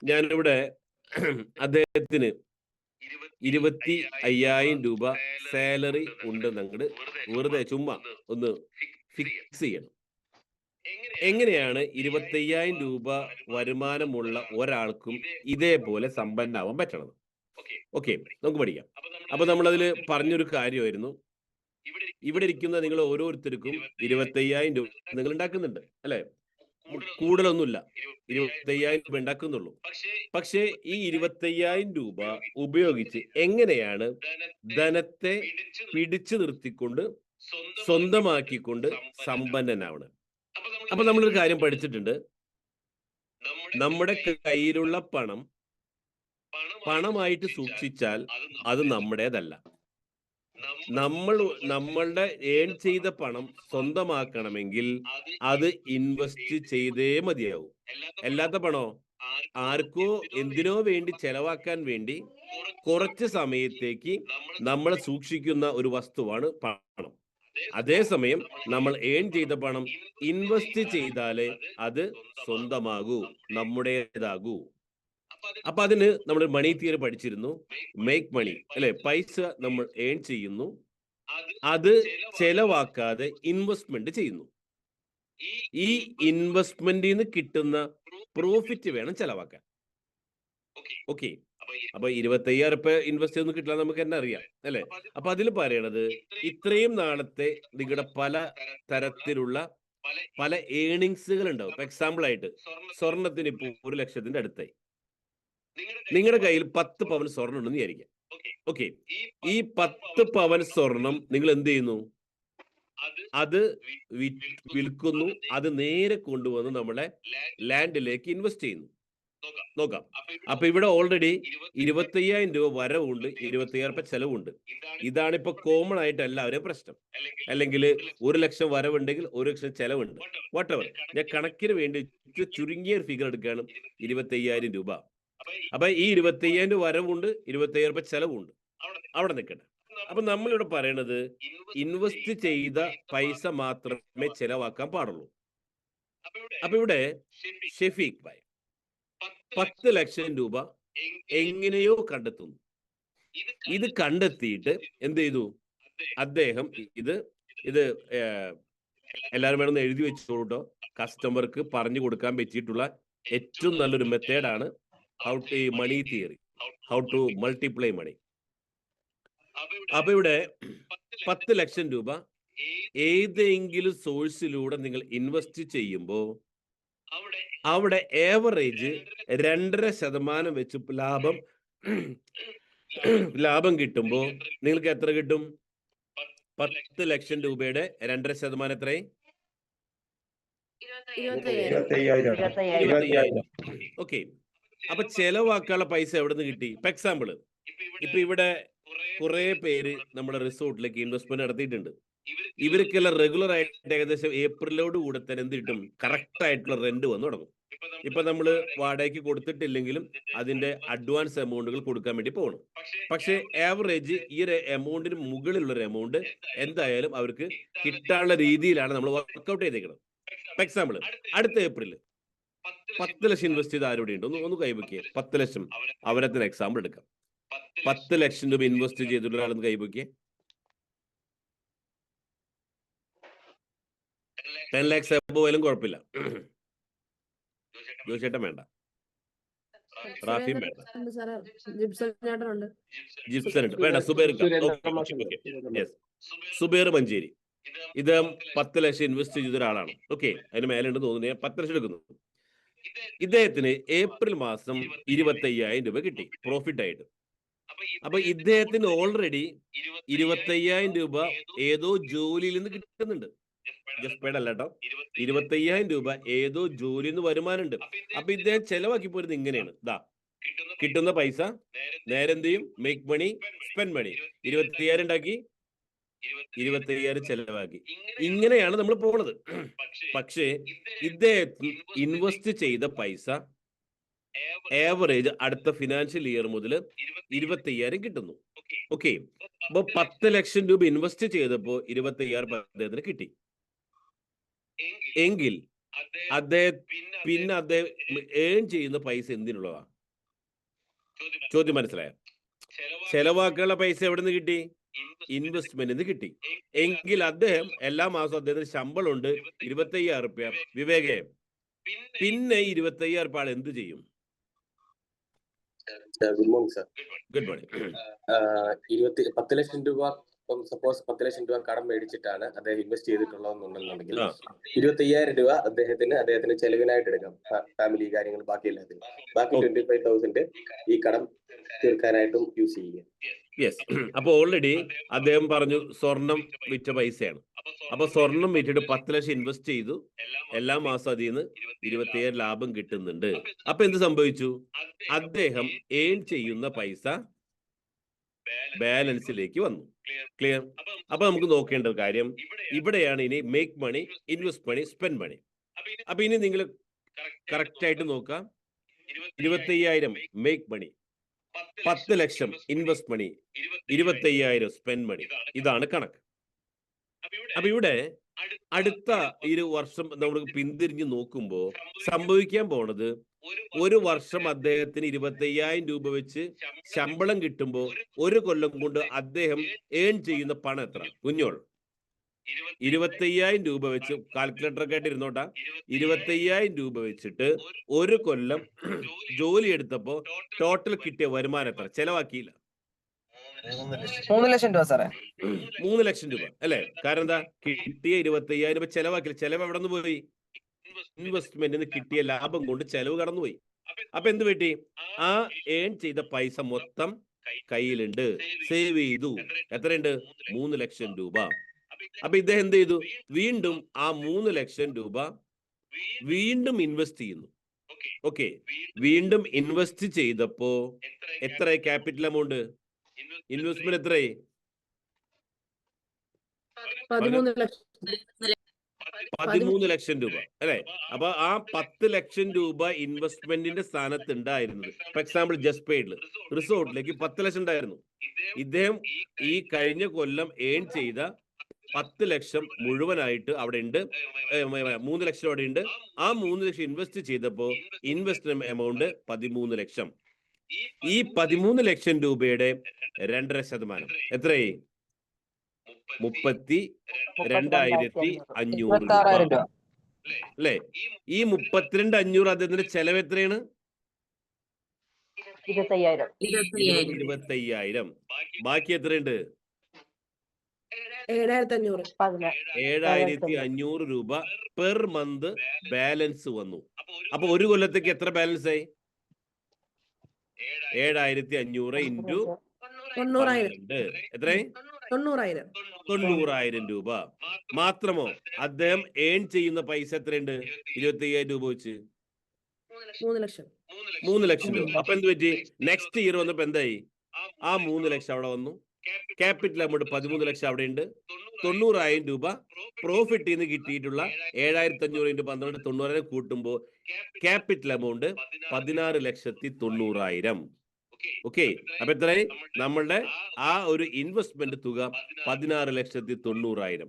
ഞാനിവിടെ അദ്ദേഹത്തിന് 25,000 രൂപ സാലറി ഉണ്ട് അങ്ങോട്ട് വെറുതെ ചുമ്മാ ഒന്ന് ഫിക്സ് ചെയ്യണം. എങ്ങനെയാണ് 25,000 രൂപ വരുമാനമുള്ള ഒരാൾക്കും ഇതേപോലെ സമ്പന്നാവാൻ പറ്റണത്? ഓക്കെ, നമുക്ക് പഠിക്കാം. അപ്പൊ നമ്മളതിൽ പറഞ്ഞൊരു കാര്യമായിരുന്നു, ഇവിടെ ഇരിക്കുന്ന നിങ്ങൾ ഓരോരുത്തർക്കും 25,000 രൂപ നിങ്ങൾ ഉണ്ടാക്കുന്നുണ്ട് അല്ലെ? കൂടുതലൊന്നുമില്ല, 25,000 രൂപ ഉണ്ടാക്കുന്നുള്ളൂ. പക്ഷേ ഈ 25,000 രൂപ ഉപയോഗിച്ച് എങ്ങനെയാണ് ധനത്തെ പിടിച്ചു നിർത്തിക്കൊണ്ട് സ്വന്തമാക്കിക്കൊണ്ട് സമ്പന്നനാവണം? അപ്പൊ നമ്മളൊരു കാര്യം പഠിച്ചിട്ടുണ്ട്, നമ്മുടെ കയ്യിലുള്ള പണം പണമായിട്ട് സൂക്ഷിച്ചാൽ അത് നമ്മുടേതല്ല. നമ്മളുടെ ഏൺ ചെയ്ത പണം സ്വന്തമാക്കണമെങ്കിൽ അത് ഇൻവെസ്റ്റ് ചെയ്തേ മതിയാവും. അല്ലാത്ത പണോ ആർക്കോ എന്തിനോ വേണ്ടി ചെലവാക്കാൻ വേണ്ടി കുറച്ച് സമയത്തേക്ക് നമ്മൾ സൂക്ഷിക്കുന്ന ഒരു വസ്തുവാണ് പണം. അതേസമയം നമ്മൾ ഏൺ ചെയ്ത പണം ഇൻവെസ്റ്റ് ചെയ്താലേ അത് സ്വന്തമാകൂ, നമ്മുടേതാകൂ. അപ്പൊ അതിന് നമ്മൾ മണി തിയറി പഠിച്ചിരുന്നു, മേക്ക് മണി അല്ലെ? പൈസ നമ്മൾ ഏൺ ചെയ്യുന്നു, അത് ചെലവാക്കാതെ ഇൻവെസ്റ്റ്മെന്റ് ചെയ്യുന്നു. ഈ ഇൻവെസ്റ്റ്മെന്റിൽ നിന്ന് കിട്ടുന്ന പ്രോഫിറ്റ് വേണം ചെലവാക്കാൻ. ഓക്കെ, അപ്പൊ 25,000 രൂപ ഇൻവെസ്റ്റ് ചെയ്തൊന്നും കിട്ടില്ല, നമുക്ക് തന്നെ അറിയാം അല്ലെ? അപ്പൊ അതിൽ പറയണത് ഇത്രയും നാളത്തെ നിങ്ങളുടെ പല തരത്തിലുള്ള പല ഏണിങ്സുകൾ ഉണ്ടാവും. ഇപ്പൊ എക്സാമ്പിൾ ആയിട്ട് സ്വർണത്തിന് ഇപ്പൊ 1,00,000 അടുത്തായി. നിങ്ങളുടെ കയ്യിൽ 10 പവൻ സ്വർണം ഉണ്ടെന്ന് വിചാരിക്കാം. ഓക്കെ, ഈ 10 പവൻ സ്വർണം നിങ്ങൾ എന്ത് ചെയ്യുന്നു? അത് വിൽക്കുന്നു, അത് നേരെ കൊണ്ടുവന്ന് നമ്മളെ ലാൻഡിലേക്ക് ഇൻവെസ്റ്റ് ചെയ്യുന്നു. നോക്കാം. അപ്പൊ ഇവിടെ ഓൾറെഡി 25,000 രൂപ വരവുണ്ട്, 25,000 രൂപ ചെലവുണ്ട്. ഇതാണിപ്പോ കോമൺ ആയിട്ട് എല്ലാവരും പ്രശ്നം. അല്ലെങ്കിൽ 1,00,000 വരവുണ്ടെങ്കിൽ 1,00,000 ചെലവുണ്ട്. വാട്ടെവർ, ഞാൻ കണക്കിന് വേണ്ടി ചുരുങ്ങിയ ഒരു ഫിഗർ എടുക്കുകയാണ്, 25,000 രൂപ. അപ്പൊ ഈ 25,000 രൂപ വരവുണ്ട്, 25,000 രൂപ ചെലവുണ്ട്. അവിടെ നിൽക്കട്ടെ. അപ്പൊ നമ്മളിവിടെ പറയണത് ഇൻവെസ്റ്റ് ചെയ്ത പൈസ മാത്രമേ ചെലവാക്കാൻ പാടുള്ളൂ. അപ്പൊ ഇവിടെ ഷെഫീഖ് ഭായ് 10,00,000 രൂപ എങ്ങനെയോ കണ്ടെത്തുന്നു. ഇത് കണ്ടെത്തിയിട്ട് എന്ത് ചെയ്തു? അദ്ദേഹം ഇത് എല്ലാവരും വേണമെന്ന് എഴുതി വെച്ചോട്ടോ. കസ്റ്റമർക്ക് പറഞ്ഞു കൊടുക്കാൻ പറ്റിയിട്ടുള്ള ഏറ്റവും നല്ലൊരു മെത്തേഡാണ് how to money theory, how to multiply money. അപ്പൊ ഇവിടെ 10,00,000 രൂപ ഏതെങ്കിലും സോഴ്സിലൂടെ നിങ്ങൾ ഇൻവെസ്റ്റ് ചെയ്യുമ്പോൾ അവിടെ ഏവറേജ് 2.5% വെച്ച് ലാഭം കിട്ടുമ്പോൾ നിങ്ങൾക്ക് എത്ര കിട്ടും? 10,00,000 രൂപയുടെ 2.5% എത്രയും? 25,000. ഓക്കെ, അപ്പൊ ചെലവാക്കാനുള്ള പൈസ എവിടെ നിന്ന് കിട്ടി? ഇപ്പൊ എക്സാമ്പിൾ, ഇപ്പൊ ഇവിടെ കുറെ പേര് നമ്മുടെ റിസോർട്ടിലേക്ക് ഇൻവെസ്റ്റ്മെന്റ് നടത്തിയിട്ടുണ്ട്. ഇവർക്കെല്ലാം റെഗുലർ ആയിട്ട് ഏകദേശം ഏപ്രിലോട് കൂടെ തന്നെ എന്ത് കിട്ടും? കറക്റ്റ് ആയിട്ടുള്ള റെന്റ് വന്നു തുടങ്ങും. ഇപ്പൊ നമ്മൾ വാടകയ്ക്ക് കൊടുത്തിട്ടില്ലെങ്കിലും അതിന്റെ അഡ്വാൻസ് എമൗണ്ടുകൾ കൊടുക്കാൻ വേണ്ടി പോകണം. പക്ഷേ ആവറേജ് ഈ ഒരു എമൗണ്ടിന് മുകളിലുള്ള ഒരു എമൗണ്ട് എന്തായാലും അവർക്ക് കിട്ടാനുള്ള രീതിയിലാണ് നമ്മൾ വർക്ക്ഔട്ട് ചെയ്തേക്കുന്നത്. ഫോർ എക്സാമ്പിൾ, അടുത്ത ഏപ്രിൽ 10,00,000 ഇൻവെസ്റ്റ് ചെയ്ത് ആരുടെ ഉണ്ട്? ഒന്ന് കൈവയ്ക്കുക. 10,00,000 അവരത്തിന് എക്സാമ്പിൾ എടുക്കാം. 10,00,000 രൂപ ഇൻവെസ്റ്റ് ചെയ്തിട്ടുള്ള ഒരാളെന്ന് കൈവയ്ക്കുക. 10 lakhs പോയാലും കുഴപ്പമില്ല. ജോസേട്ടൻ വേണ്ട, റാഫിയും വേണ്ട, ജിപ്സൺ ഉണ്ട് വേണ്ട, സുബൈർ. സുബൈർ മഞ്ചേരി, ഇത് 10,00,000 ഇൻവെസ്റ്റ് ചെയ്ത ഒരാളാണ്. ഓക്കെ, അതിന് മേലെ ഉണ്ട് തോന്നുന്നു. 10,00,000 എടുക്കുന്നു. ഇദ്ദേഹത്തിന് ഏപ്രിൽ മാസം 25,000 രൂപ കിട്ടി പ്രോഫിറ്റ് ആയിട്ട്. അപ്പൊ ഇദ്ദേഹത്തിന് ഓൾറെഡി 25,000 രൂപ ഏതോ ജോലിയിൽ നിന്ന് കിട്ടുന്നുണ്ട്. ജസ്റ്റ് പെയ്ഡ് അല്ല കേട്ടോ, 25,000 രൂപ ഏതോ ജോലിയിൽ നിന്ന് വരുമാനമുണ്ട്. അപ്പൊ ഇദ്ദേഹം ചെലവാക്കി പോരുന്നത് ഇങ്ങനെയാണ്. കിട്ടുന്ന പൈസ നേരെ എന്ത് ചെയ്യും? മേക്ക് മണി, സ്പെൻഡ് മണി. 25,000 ഉണ്ടാക്കി, 25,000 ചെലവാക്കി. ഇങ്ങനെയാണ് നമ്മൾ പോണത്. പക്ഷേ ഇദ്ദേഹം ഇൻവെസ്റ്റ് ചെയ്ത പൈസ ആവറേജ് അടുത്ത ഫിനാൻഷ്യൽ ഇയർ മുതൽ 25,000 കിട്ടുന്നു. ഓക്കെ, അപ്പൊ 10,00,000 രൂപ ഇൻവെസ്റ്റ് ചെയ്തപ്പോ 25,000 അദ്ദേഹത്തിന് കിട്ടി. എങ്കിൽ പിന്നെ അദ്ദേഹം ഏൺ ചെയ്യുന്ന പൈസ എന്തിനുള്ളതാ? ചോദ്യം മനസ്സിലായോ? ചെലവാക്കാനുള്ള പൈസ എവിടെ നിന്ന് കിട്ടി? ഇൻവെസ്റ്റ്മെന്റിൽ നിന്ന് കിട്ടി. എങ്കിൽ അദ്ദേഹം എല്ലാ മാസവും അദ്ദേഹത്തിന് ശമ്പളമുണ്ട് 25,000 റുപ്യ. വിവേകേ, പിന്നെ 25,000 ആൾ എന്ത് ചെയ്യും? Good morning sir. Good morning. 10 ലക്ഷം രൂപ സപ്പോസ് 10 ലക്ഷം രൂപ കടം മേടിച്ചിട്ടാണ് അദ്ദേഹം ഇൻവെസ്റ്റ് ചെയ്തിട്ടുള്ളതെന്നുണ്ടെന്നുണ്ടെങ്കിൽ 25,000 രൂപ അദ്ദേഹത്തിന് ചെലവിനായിട്ട് എടുക്കാം, ഫാമിലി കാര്യങ്ങൾ ബാക്കി എല്ലാത്തിനും. ബാക്കി 25,000 ഈ കടം തീർക്കാനായിട്ടും യൂസ് ചെയ്യുക. യെസ്. അപ്പൊ ഓൾറെഡി അദ്ദേഹം പറഞ്ഞു സ്വർണം വിറ്റ പൈസയാണ്. അപ്പൊ സ്വർണം വിറ്റിട്ട് 10 ലക്ഷം ഇൻവെസ്റ്റ് ചെയ്തു. എല്ലാ മാസം അതിൽ നിന്ന് 25,000 ലാഭം കിട്ടുന്നുണ്ട്. അപ്പൊ എന്ത് സംഭവിച്ചു? അദ്ദേഹം ഏൺ ചെയ്യുന്ന പൈസ ബാലൻസിലേക്ക് വന്നു. ക്ലിയർ? അപ്പൊ നമുക്ക് നോക്കേണ്ട കാര്യം ഇവിടെയാണ് ഇനി മേക്ക് മണി, ഇൻവെസ്റ്റ് മണി, സ്പെൻഡ് മണി. അപ്പൊ ഇനി നിങ്ങൾ കറക്റ്റ് ആയിട്ട് നോക്കാം. 25,000 മേക്ക് മണി, 10 ലക്ഷം ഇൻവെസ്റ്റ് മണി, 25,000 സ്പെൻഡ് മണി. ഇതാണ് കണക്ക്. അപ്പൊ ഇവിടെ അടുത്ത 1 വർഷം നമ്മൾ പിന്തിരിഞ്ഞ് നോക്കുമ്പോൾ സംഭവിക്കാൻ പോണത്, ഒരു വർഷം അദ്ദേഹത്തിന് 25,000 രൂപ വെച്ച് ശമ്പളം കിട്ടുമ്പോൾ 1 കൊല്ലം കൊണ്ട് അദ്ദേഹം ഏൺ ചെയ്യുന്ന പണം എത്ര? കുഞ്ഞോൾ, 25,000 രൂപ വെച്ച് കാൽക്കുലേറ്ററൊക്കെ ആയിട്ട് ഇരുന്നോട്ടാ. 25,000 രൂപ വെച്ചിട്ട് 1 കൊല്ലം ജോലി എടുത്തപ്പോ ടോട്ടൽ കിട്ടിയ വരുമാനം എത്ര? ചെലവാക്കിയില്ല. 3 ലക്ഷം രൂപ സാറേ. 3 ലക്ഷം രൂപ അല്ലെ? കാരണം എന്താ? കിട്ടിയ 25,000 രൂപ ചെലവാക്കില്ല. ചെലവ് എവിടെ നിന്ന് പോയി? ഇൻവെസ്റ്റ്മെന്റിന് കിട്ടിയ ലാഭം കൊണ്ട് ചെലവ് കടന്നുപോയി. അപ്പൊ എന്ത് പറ്റി? ആ ഏൺ ചെയ്ത പൈസ മൊത്തം കയ്യിലുണ്ട്, സേവ് ചെയ്തു. എത്രയുണ്ട്? 3 ലക്ഷം രൂപ. അപ്പൊ ഇദ്ദേഹം എന്ത് ചെയ്തു? വീണ്ടും ആ 3 ലക്ഷം രൂപ വീണ്ടും ഇൻവെസ്റ്റ് ചെയ്യുന്നു. ഓക്കെ, വീണ്ടും ഇൻവെസ്റ്റ് ചെയ്തപ്പോ എത്ര ക്യാപിറ്റൽ എമൗണ്ട്? ഇൻവെസ്റ്റ്മെന്റ് എത്രയായി? 13 ലക്ഷം രൂപ അല്ലെ? അപ്പൊ ആ 10 ലക്ഷം രൂപ ഇൻവെസ്റ്റ്മെന്റിന്റെ സ്ഥാനത്ത് ഉണ്ടായിരുന്നത്, ഫോർ എക്സാമ്പിൾ ജസ്റ്റ് പെയ്ഡിൽ റിസോർട്ടിലേക്ക് 10 ലക്ഷം ഉണ്ടായിരുന്നു. ഇദ്ദേഹം ഈ കഴിഞ്ഞ കൊല്ലം ഏൺ ചെയ്ത 10 ലക്ഷം മുഴുവനായിട്ട് അവിടെ ഉണ്ട്. 3 ലക്ഷം അവിടെ ഉണ്ട്. ആ 3 ലക്ഷം ഇൻവെസ്റ്റ് ചെയ്തപ്പോ ഇൻവെസ്റ്റ്മെന്റ് എമൗണ്ട് 13 ലക്ഷം. ഈ 13 ലക്ഷം രൂപയുടെ 2.5% എത്രയായി? 32,500 രൂപ അല്ലെ? ഈ 32,500 അദ്ദേഹത്തിന്റെ ചെലവ് എത്രയാണ്? 25,000. ബാക്കി എത്രയുണ്ട്? 7,500 രൂപ പെർ മന്ത് ബാലൻസ് വന്നു. അപ്പൊ 1 കൊല്ലത്തേക്ക് എത്ര ബാലൻസ് ആയി? 7,500 ഇൻറ്റു 12 എത്രയായി? 90,000 രൂപ. മാത്രമോ അദ്ദേഹം ഏൺ ചെയ്യുന്ന പൈസ എത്രയുണ്ട്? 25,000 രൂപ വെച്ച് 3 ലക്ഷം രൂപ. അപ്പൊ എന്ത് പറ്റി? നെക്സ്റ്റ് ഇയർ വന്നപ്പോ എന്തായി? ആ 3 ലക്ഷം അവിടെ വന്നു. ക്യാപിറ്റൽ എമൗണ്ട് 13 ലക്ഷം അവിടെ ഉണ്ട്. 90,000 രൂപ പ്രോഫിറ്റ് നിന്ന് കിട്ടിയിട്ടുള്ള 7,500 ഇൻറ്റു 12 90,000 കൂട്ടുമ്പോൾ ക്യാപിറ്റൽ എമൗണ്ട് 16,90,000. ഓക്കെ, അപ്പൊ എത്രയായി? നമ്മളുടെ ആ ഒരു ഇൻവെസ്റ്റ്മെന്റ് തുക 16,90,000.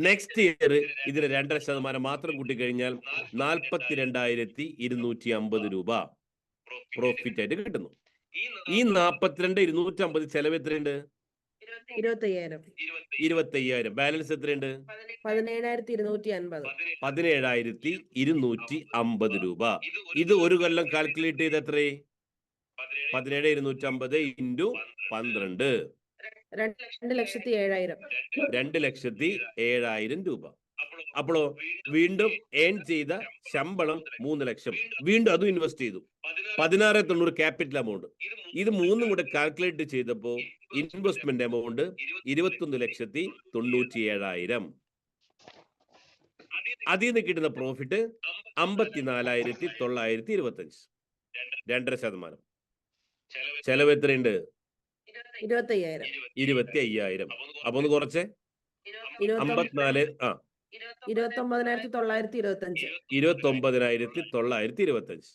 നെക്സ്റ്റ് ഇയർ ഇതിന് 2% മാത്രം കൂട്ടിക്കഴിഞ്ഞാൽ 42,250 രൂപ പ്രോഫിറ്റ് ആയിട്ട് കിട്ടുന്നു. ഈ 42,250 ചെലവ് എത്രയുണ്ട്? 25,000. ബാലൻസ് എത്രയുണ്ട്? 17,250 രൂപ. ഇത് 1 കൊല്ലം കാൽക്കുലേറ്റ് ചെയ്ത് എത്രയായി? 17,250 ഇൻറ്റു 12 2,07,000 രൂപ. അപ്പോഴോ വീണ്ടും ഏൺ ചെയ്ത ശമ്പളം 3 ലക്ഷം, വീണ്ടും അതും ഇൻവെസ്റ്റ് ചെയ്തു. 16,90 ക്യാപിറ്റൽ എമൗണ്ട്. ഇത് മൂന്നും കൂടെ കാൽക്കുലേറ്റ് ചെയ്തപ്പോ ഇൻവെസ്റ്റ്മെന്റ് എമൗണ്ട് 21,97,000. അതിൽ നിന്ന് കിട്ടുന്ന പ്രോഫിറ്റ് 54,925. 2.5%. ചെലവ് എത്രയുണ്ട്? 25,000. അപ്പൊ ഒന്ന് കുറച്ചേ. 29,925.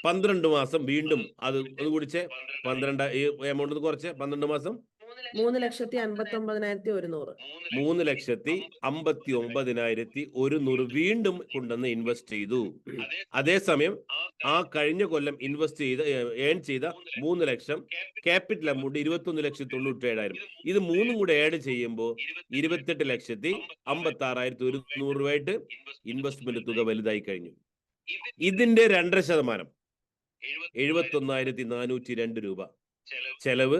12 മാസം വീണ്ടും അത് ഒന്ന് കുടിച്ചേ. 12 ഈ എമൗണ്ട് കുറച്ച് 12 മാസം 3,59,100. 3,59,100 വീണ്ടും കൊണ്ടുവന്ന് ഇൻവെസ്റ്റ് ചെയ്തു. അതേസമയം ആ കഴിഞ്ഞ കൊല്ലം ഇൻവെസ്റ്റ് ചെയ്ത ഏൺ ചെയ്ത 3 ലക്ഷം ക്യാപിറ്റൽ എമൗണ്ട് 21,97,000. ഇത് മൂന്നും കൂടെ ആഡ് ചെയ്യുമ്പോൾ 28,56,100 രൂപയായിട്ട് ഇൻവെസ്റ്റ്മെന്റ് തുക വലുതായി കഴിഞ്ഞു. ഇതിന്റെ 2.5% 71,402 രൂപ. ചെലവ്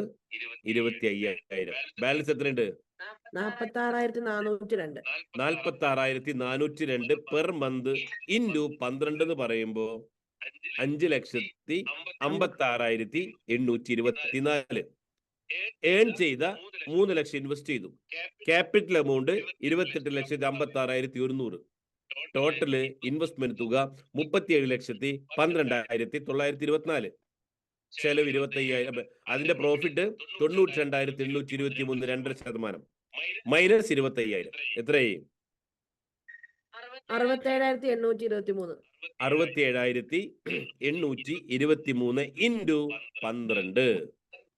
25,000. ബാലൻസ് എത്രയുണ്ട്? 46,402. 46,402 പെർ മന്ത് ഇൻറ്റു 12 എന്ന് പറയുമ്പോ 5,56,824. ഏൺ ചെയ്ത 3 ലക്ഷം ഇൻവെസ്റ്റ് ചെയ്തു. Capital amount 28,56,100. ടോട്ടല് ഇൻവെസ്റ്റ്മെന്റ് തുക 37,12,924. ചെലവ് 25,000. അതിന്റെ പ്രോഫിറ്റ് 92,823, 2.5%. മൈനസ് 25,000 എത്രയായി? 67,823. 67,823 ഇൻറ്റു 12.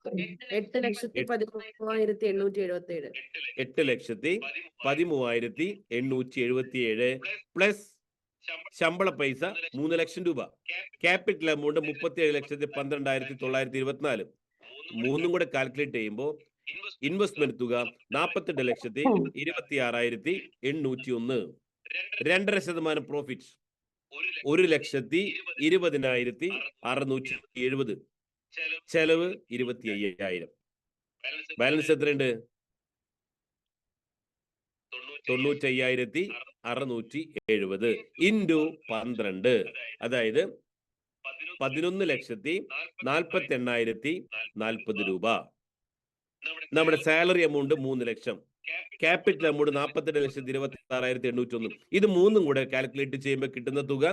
8,13,877. 8,13,877 പ്ലസ് ശമ്പള പൈസ 3 ലക്ഷം രൂപ. Capital amount 37,12,924. മൂന്നും കൂടെ കാൽക്കുലേറ്റ് ചെയ്യുമ്പോൾ ഇൻവെസ്റ്റ്മെന്റ് തുക 48,26,801. 2.5% പ്രോഫിറ്റ് 1,20,670. ചെലവ് 25,000. ബാലൻസ് എത്രയുണ്ട്? 95,670 ഇൻറ്റു 12. അതായത് 11,48,040 രൂപ. നമ്മുടെ സാലറി എമൗണ്ട് 3 ലക്ഷം. Capital amount 48,26,801. ഇത് മൂന്നും കൂടെ കാൽക്കുലേറ്റ് ചെയ്യുമ്പോൾ കിട്ടുന്ന തുക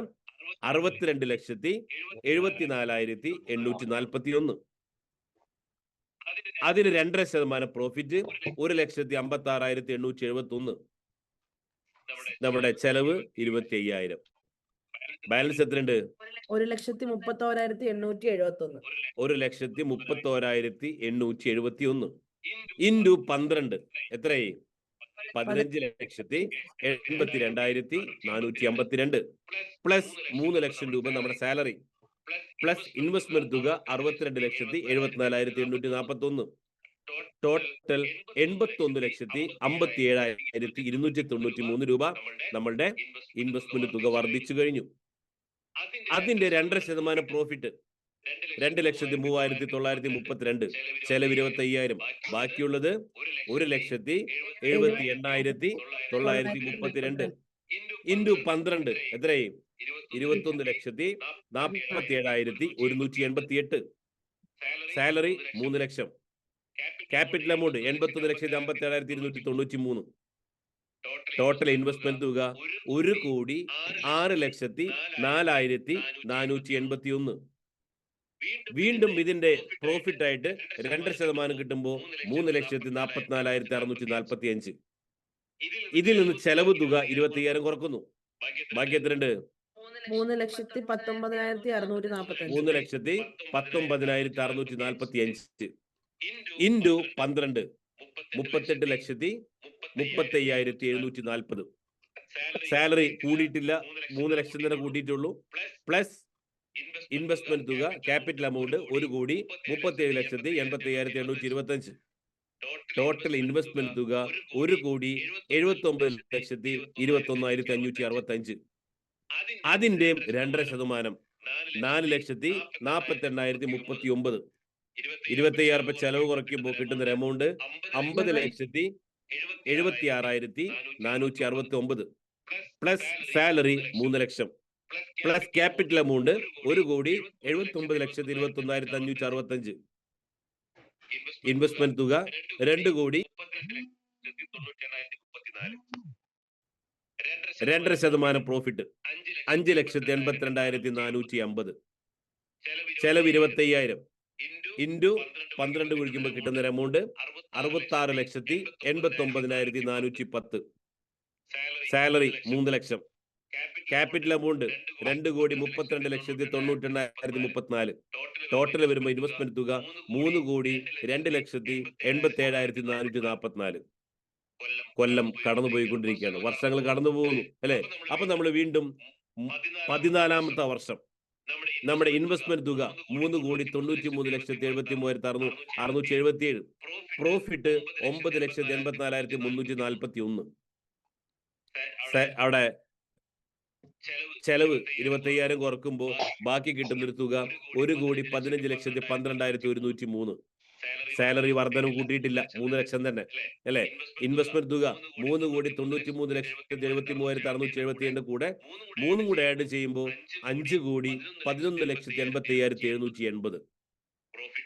62,74,841. അതിന് 2.5% പ്രോഫിറ്റ് 1,56,871. നമ്മുടെ ചെലവ് 25,000. ബാലൻസ് എത്രയുണ്ട്? 1,31,871. 1,31,871 ഇൻറ്റു 12 എത്രയായി? 15,82,452 പ്ലസ് 3 ലക്ഷം രൂപ നമ്മുടെ സാലറി പ്ലസ് ഇൻവെസ്റ്റ്മെന്റ് തുക 62,74,841. ടോട്ടൽ 81,57,293 രൂപ നമ്മളുടെ ഇൻവെസ്റ്റ്മെന്റ് തുക വർദ്ധിച്ചു കഴിഞ്ഞു. അതിന്റെ 2.5% പ്രോഫിറ്റ് 2,03,932. ചെലവ് 25,000. ബാക്കിയുള്ളത് 1,78,932 ഇൻറ്റു 12 എത്രയായി? 21,47,188. സാലറി 3 ലക്ഷം. Capital amount 81,57,293. ടോട്ടൽ ഇൻവെസ്റ്റ്മെന്റ് തുക 1,04,04,481. വീണ്ടും ഇതിന്റെ പ്രോഫിറ്റ് ആയിട്ട് 2% കിട്ടുമ്പോൾ 3,44,645. ഇതിൽ നിന്ന് ചെലവ് തുക 25,000 കുറക്കുന്നു. ബാക്കി എത്രയുണ്ട്? 3,19,645. 3,19,645 ഇൻറ്റു 12 38,35,740. സാലറി കൂടിയിട്ടില്ല, 3 ലക്ഷം തന്നെ കൂട്ടിയിട്ടുള്ളൂ. പ്ലസ് ഇൻവെസ്റ്റ്മെന്റ് തുക ക്യാപിറ്റൽ എമൗണ്ട് 1,37,85,825. ടോട്ടൽ ഇൻവെസ്റ്റ്മെന്റ് തുക 1,79,21,565. അതിന്റെ 2.5% 4,48,039. 25,000 ചെലവ് കുറയ്ക്കുമ്പോൾ കിട്ടുന്ന ഒരു എമൗണ്ട് 50,76,469 പ്ലസ് സാലറി 3 ലക്ഷം പ്ലസ് ക്യാപിറ്റൽ എമൗണ്ട് 1,79,21,565. ഇൻവെസ്റ്റ്മെന്റ് തുക 2,2,2,834. 2.5% പ്രോഫിറ്റ് 5,82,450. ചെലവ് 25,000 ഇൻറ്റു 12 കുഴിക്കുമ്പോൾ കിട്ടുന്ന ഒരു എമൗണ്ട് 66,89,410. സാലറി 3 ലക്ഷം. Capital amount 2,32,92,94. ടോട്ടൽ വരുമ്പോൾ ഇൻവെസ്റ്റ്മെന്റ് തുക 3,02,87,444. കൊല്ലം കടന്നുപോയിക്കൊണ്ടിരിക്കുകയാണ്, വർഷങ്ങൾ കടന്നു പോകുന്നു അല്ലെ. അപ്പൊ നമ്മൾ വീണ്ടും 14ാമത്തെ വർഷം നമ്മുടെ ഇൻവെസ്റ്റ്മെന്റ് തുക 3,93,73,677. പ്രോഫിറ്റ് 9,84,341. അവിടെ ചെലവ് 25,000 കുറക്കുമ്പോൾ ബാക്കി കിട്ടുന്നൊരു തുക 1,15,12,103. സാലറി വർധനം കൂട്ടിയിട്ടില്ല, 3 ലക്ഷം തന്നെ അല്ലെ. ഇൻവെസ്റ്റ്മെന്റ് തുക 3,93,73,677 കൂടെ 3 കൂടെ ആഡ് ചെയ്യുമ്പോൾ 5,11,85,780.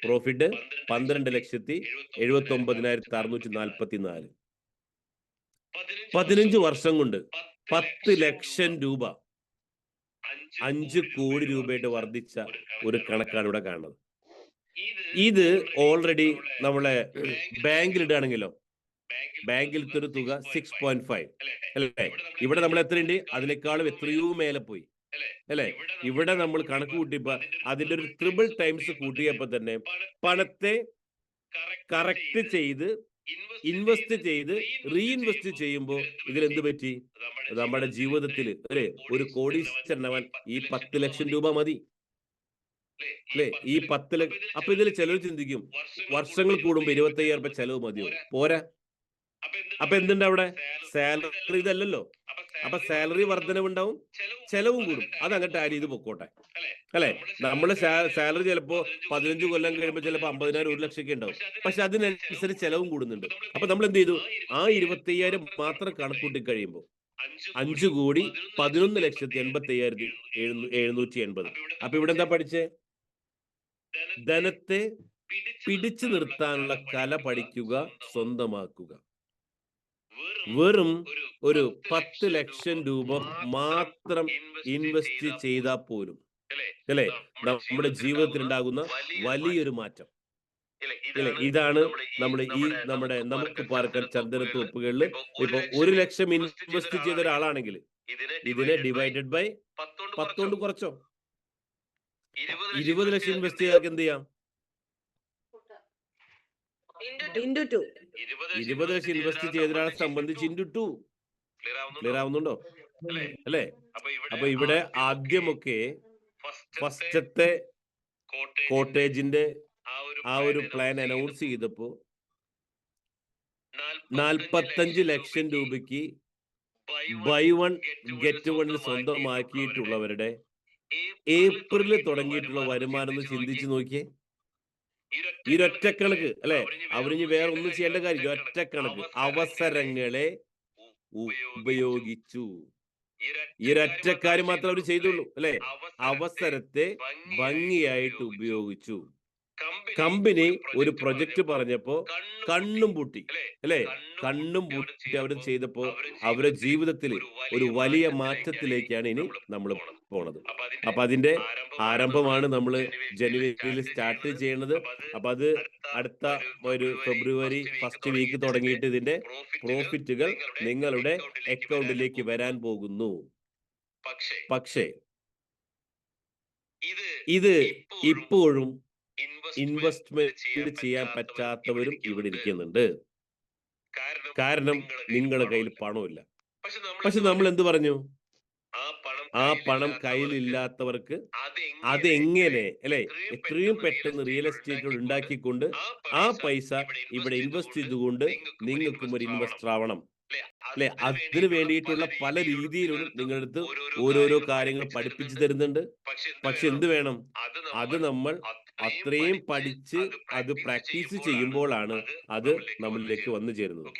പ്രോഫിറ്റ് 12,79,644. 15 വർഷം കൊണ്ട് 10 ലക്ഷം രൂപ 5 കോടി രൂപയായിട്ട് വർദ്ധിച്ച ഒരു കണക്കാണ് ഇവിടെ കാണുന്നത്. ഇത് ഓൾറെഡി നമ്മളെ ബാങ്കിലിടാണെങ്കിലോ, ബാങ്കിലത്തെ ഒരു തുക 6.5 അല്ലേ. ഇവിടെ നമ്മൾ എത്രയുണ്ട്, അതിനേക്കാളും എത്രയോ മേലെ പോയി അല്ലെ. ഇവിടെ നമ്മൾ കണക്ക് കൂട്ടിയപ്പോ അതിന്റെ ഒരു 3 ടൈംസ് കൂട്ടിയപ്പോ തന്നെ പണത്തെ കറക്റ്റ് ചെയ്ത് ഇൻവെസ്റ്റ് ചെയ്ത് റീഇൻവെസ്റ്റ് ചെയ്യുമ്പോൾ ഇതിലെന്ത് പറ്റി, നമ്മുടെ ജീവിതത്തിൽ അല്ലെ ഒരു കോടീശ്വരനവൻ ഈ 10 ലക്ഷം രൂപ മതി അല്ലെ. ഈ 10 ലക്ഷം. അപ്പൊ ഇതിൽ ചിലർ ചിന്തിക്കും, വർഷങ്ങൾ കൂടുമ്പോ 25,000 രൂപ ചെലവ് മതിയോ? പോരാ. അപ്പൊ എന്തുണ്ട് അവിടെ? സാലറി ഇതല്ലല്ലോ. അപ്പൊ സാലറി വർധനവുണ്ടാവും, ചെലവും കൂടും. അത് അങ്ങോട്ട് ആഡ് ചെയ്ത് പൊക്കോട്ടെ അല്ലെ. നമ്മള് സാലറി ചിലപ്പോ 15 കൊല്ലം കഴിയുമ്പോൾ ചിലപ്പോ 50,000 1 ലക്ഷമൊക്കെ ഉണ്ടാവും. പക്ഷെ അതിനനുസരിച്ച് ചെലവും കൂടുന്നുണ്ട്. അപ്പൊ നമ്മൾ എന്ത് ചെയ്തു, ആ 25,000 മാത്രം കണക്കൂട്ടി കഴിയുമ്പോൾ 5,11,85,780. അപ്പൊ ഇവിടെ എന്താ പഠിച്ചേ? ധനത്തെ പിടിച്ചു നിർത്താനുള്ള കല പഠിക്കുക, സ്വന്തമാക്കുക. വെറും ഒരു 10 ലക്ഷം രൂപ മാത്രം ഇൻവെസ്റ്റ് ചെയ്താൽ പോലും അല്ലെ നമ്മുടെ ജീവിതത്തിൽ ഉണ്ടാകുന്ന വലിയൊരു മാറ്റം അല്ലെ. ഇതാണ് നമ്മുടെ നമുക്ക് പാർക്കാൻ ചന്ദനത്തോപ്പുകളിൽ ഇപ്പൊ 1 ലക്ഷം ഇൻവെസ്റ്റ് ചെയ്ത ഒരാളാണെങ്കിൽ ഇതിനെ ഡിവൈഡഡ് ബൈ 10 കൊണ്ട് കുറച്ചോ. 20 ലക്ഷം ഇൻവെസ്റ്റ് ചെയ്താൽ എന്ത് ചെയ്യാം? Into 2. 20 ലക്ഷം ഇൻവെസ്റ്റ് ചെയ്ത ഒരാളെ സംബന്ധിച്ച് ഇൻറ്റു 2. ക്ലിയർ ആവുന്നുണ്ടോ അല്ലെ? അപ്പൊ ഇവിടെ ആദ്യമൊക്കെ ഫസ്റ്റത്തെ കോട്ടേജിന്റെ ആ ഒരു പ്ലാൻ അനൗൺസ് ചെയ്തപ്പോ 45 ലക്ഷം രൂപയ്ക്ക് ബൈ 1 ഗെറ്റ് 1 സ്വന്തമാക്കിയിട്ടുള്ളവരുടെ ഏപ്രിലിൽ തുടങ്ങിയിട്ടുള്ള വരുമാനം ഒന്ന് ചിന്തിച്ചു നോക്കിയേ. ഈ ഒറ്റക്കണക്ക് അല്ലെ, അവരിനി വേറെ ഒന്നും ചെയ്യേണ്ട കാര്യം, ഒറ്റക്കണക്ക് അവസരങ്ങളെ ഉപയോഗിച്ചു. ഈ ഒരൊറ്റ കാര്യം മാത്രം അവർ ചെയ്തുള്ളൂ അല്ലെ. അവസരത്തെ ഭംഗിയായിട്ട് ഉപയോഗിച്ചു. കമ്പനി ഒരു പ്രൊജക്ട് പറഞ്ഞപ്പോ കണ്ണും പൂട്ടി അല്ലെ, കണ്ണും പൂട്ടി അവർ ചെയ്തപ്പോ അവരുടെ ജീവിതത്തിൽ ഒരു വലിയ മാറ്റത്തിലേക്കാണ് ഇനി നമ്മൾ പോണത്. അപ്പൊ അതിന്റെ ആരംഭമാണ് നമ്മൾ ജനുവരിയിൽ സ്റ്റാർട്ട് ചെയ്യുന്നത്. അപ്പൊ അത് അടുത്ത ഒരു ഫെബ്രുവരി ഫസ്റ്റ് വീക്ക് തുടങ്ങിയിട്ട് ഇതിന്റെ പ്രോഫിറ്റുകൾ നിങ്ങളുടെ അക്കൗണ്ടിലേക്ക് വരാൻ പോകുന്നു. പക്ഷേ ഇത് ഇപ്പോഴും ഇൻവെസ്റ്റ്മെന്റ് ചെയ്യാൻ പറ്റാത്തവരും ഇവിടെ ഇരിക്കുന്നുണ്ട്. കാരണം നിങ്ങളുടെ കയ്യിൽ പണമില്ല. പക്ഷെ നമ്മൾ എന്ത് പറഞ്ഞു, ആ പണം കയ്യിലില്ലാത്തവർക്ക് അതെങ്ങനെ അല്ലെ എത്രയും പെട്ടെന്ന് റിയൽ എസ്റ്റേറ്റ് ഉണ്ടാക്കിക്കൊണ്ട് ആ പൈസ ഇവിടെ ഇൻവെസ്റ്റ് ചെയ്തുകൊണ്ട് നിങ്ങൾക്കും ഒരു ഇൻവെസ്റ്റർ ആവണം അല്ലെ. അതിന് വേണ്ടിയിട്ടുള്ള പല രീതിയിലും നിങ്ങളുടെ അടുത്ത് ഓരോരോ കാര്യങ്ങൾ പഠിപ്പിച്ചു തരുന്നുണ്ട്. പക്ഷെ എന്ത് വേണം, അത് നമ്മൾ അത്രയും പഠിച്ച് അത് പ്രാക്ടീസ് ചെയ്യുമ്പോഴാണ് അത് നമ്മളിലേക്ക് വന്നു ചേരുന്നത്.